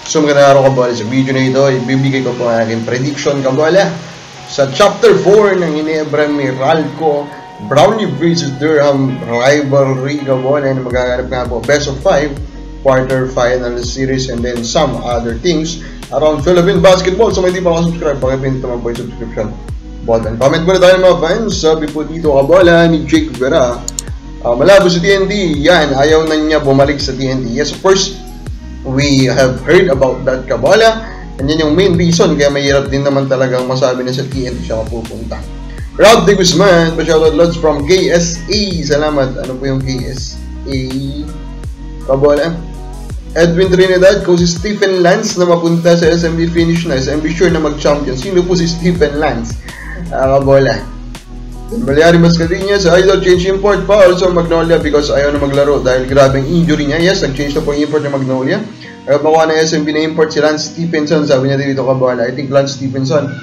So magandang araw kabola, sa video na ito ibibigay ko po ang aking prediction kabola sa Chapter 4 ng Ginebra Meralco Brownlee vs Durham rivalry kabola, na magaganap nga po best of 5 quarter final series and then some other things around Philippine basketball. So kung hindi pa subscribe, pakipindot naman po yung subscription button. Comment muna tayo mga fans. Sabi po dito kabola ni Jake Vera, malabo sa TNT, yan, ayaw na niya bumalik sa TNT. Yes, of course, we have heard about that kabola, and yan yung main reason kaya mahirap din naman talagang masabi na sa TNT siya pupunta. Rob De Guzman, pa-shoutout loads from KSA. Salamat. Ano po yung KSA kabola? Edwin Trinidad, ko si Stephen Lance na mapunta sa SMB finish na. SMB sure na mag-champion. Sino po si Stephen Lance? Kabola. Malyari Mascarinas, idol change import pa also Magnolia because ayaw na maglaro dahil grabing injury niya. Yes, nag-change na po yung import ng Magnolia. Ayaw makuha na SMB na import si Lance Stephenson. Sabi niya dito kabola, I think Lance Stephenson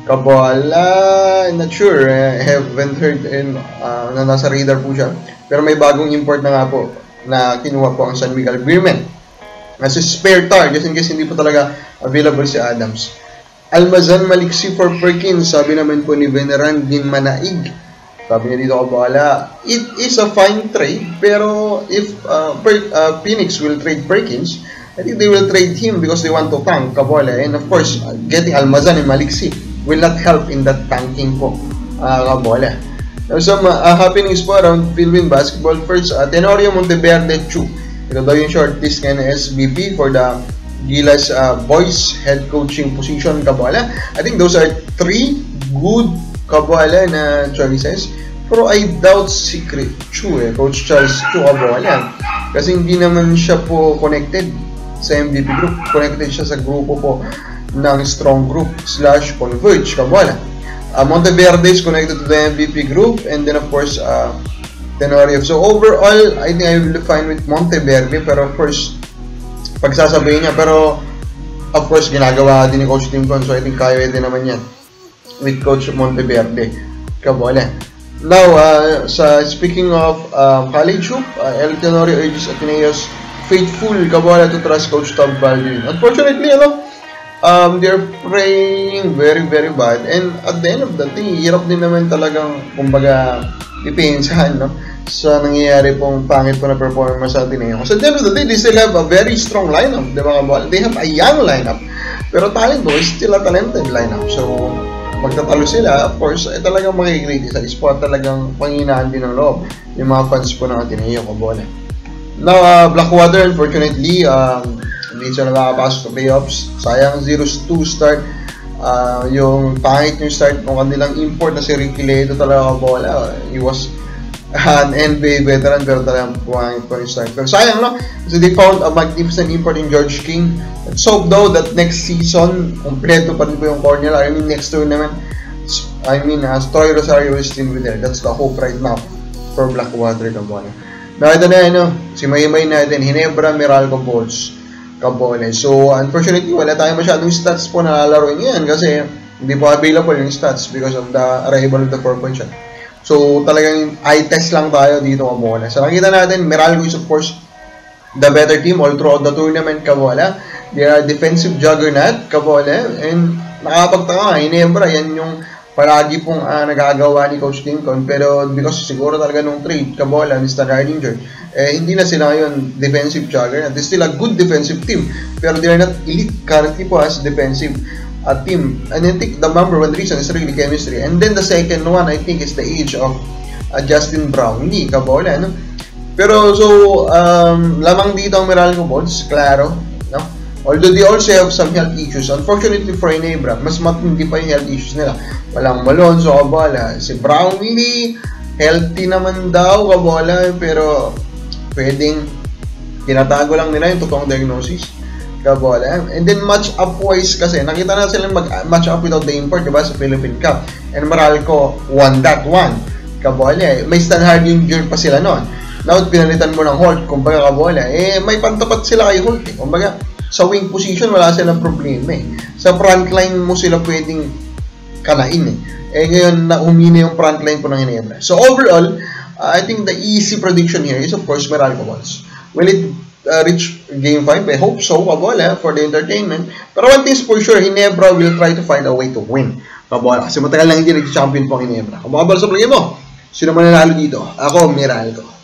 kabola, not sure, I haven't heard na nasa radar po siya, pero may bagong import na nga po na kinuha po ang San Miguel Beerman as a spare tar just in case hindi po talaga available si Adams. Almazan Maliksi for Perkins, sabi naman po ni Veneran Din Manaig, sabi niya dito kabola, it is a fine trade, pero if Phoenix will trade Perkins, I think they will trade him because they want to tank kabola, and of course getting Almazan and Maliksi will not help in that tanking po kabola. Now some happenings po around Philippine basketball. First, Tenorio Monteverde Chu, ito daw yung shortlist ng SBP for the Gilas boys head coaching position kabola. I think those are 3 good kabola na choices, pero I doubt si Chu, Coach Charles Chu kabola, kasi hindi naman siya po connected sa MVP group. Connected siya sa grupo po ng strong group / converge kabola. Monteverde is connected to the MVP group, and then of course Tenorio. So overall I think I will fine with Monteverde, pero of course pagsasabihin niya, pero of course ginagawa din ni Coach Tim Con, so I think kaya din naman yan with Coach Monteverde kabola. Now speaking of college hoop, El Tenorio urges Ateneos faithful kabola to trust Coach Tom Baldwin. Unfortunately they're playing very bad, and at the end of the day hirap din naman talagang kumbaga ipensahan sa nangyayari pong pangit po na performance sa Ateneo. So at the end of the day, they still have a very strong lineup, diba kabola? They have a young lineup, pero talent po is still a talented lineup. So magtatalo sila, of course, talagang makikriticize po at talagang panghinaan din ng loob yung mga fans po ng Ateneo kabola. Now Blackwater, unfortunately hindi siya nakakapasok sa playoffs. Sayang 0-2 start. Yung pangit yung start ng kanilang import na si Ricky Ledo talaga kabola. He was an NBA veteran, pero talagang pangit po yung start. Pero sayang so they found a magnificent import in George King. Let's hope though that next season kompleto pa rin po yung Cornell. I mean next tournament, Troy Rosario is still with there. That's the hope right now for Blackwater kabola. Nakita na si Maymay natin, Ginebra Meralco Bulls kabola. So unfortunately wala tayong masyadong stats po na lalaroin yan kasi hindi po available yung stats because of the arrival of the 4-point shot. So talagang eye test lang tayo dito kabola. So nakita natin Meralco is of course the better team all throughout the tournament kabola. They are defensive juggernaut kabola, and nakakapagtaka Ginebra, yan yung palagi pong nagagawa ni Coach Lincoln, pero because siguro talaga nung trade kabola ni Stan Hardinger, hindi na sila ngayon defensive juggernaut. They're still a good defensive team, pero they are not elite currently po as defensive team. And I think the number 1 reason is really chemistry, and then the second one I think is the age of Justin Brownlee kabola, pero so lamang dito ang Meralco Bulls, klaro, although they also have some health issues. Unfortunately for Ginebra, mas matindi pa yung health issues nila. Walang Malonzo kabola. Si Brownlee healthy naman daw kabola, pero pwedeng tinatago lang nila yung totoong diagnosis kabola. And then match up wise, kasi nakita na sila mag-match up without the import, diba, sa Philippine Cup, and Meralco won that one kabola. May Stan Hardinger pa sila noon. Now pinalitan mo ng Holt kumbaga kabola, may pantapat sila kay Holt kumbaga sa wing position wala silang problema sa frontline mo sila pwedeng kanain ngayon na umina yung frontline po ng Ginebra. So overall I think the easy prediction here is of course Meralco Bulls. Will it reach Game 5. I hope so, Kabola, for the entertainment. Pero one thing's for sure, Ginebra will try to find a way to win. Kabola, kasi matagal lang hindi nag-champion po ang Ginebra. Kung makabala sa play mo, sino man nanalo dito? Ako, Meralco.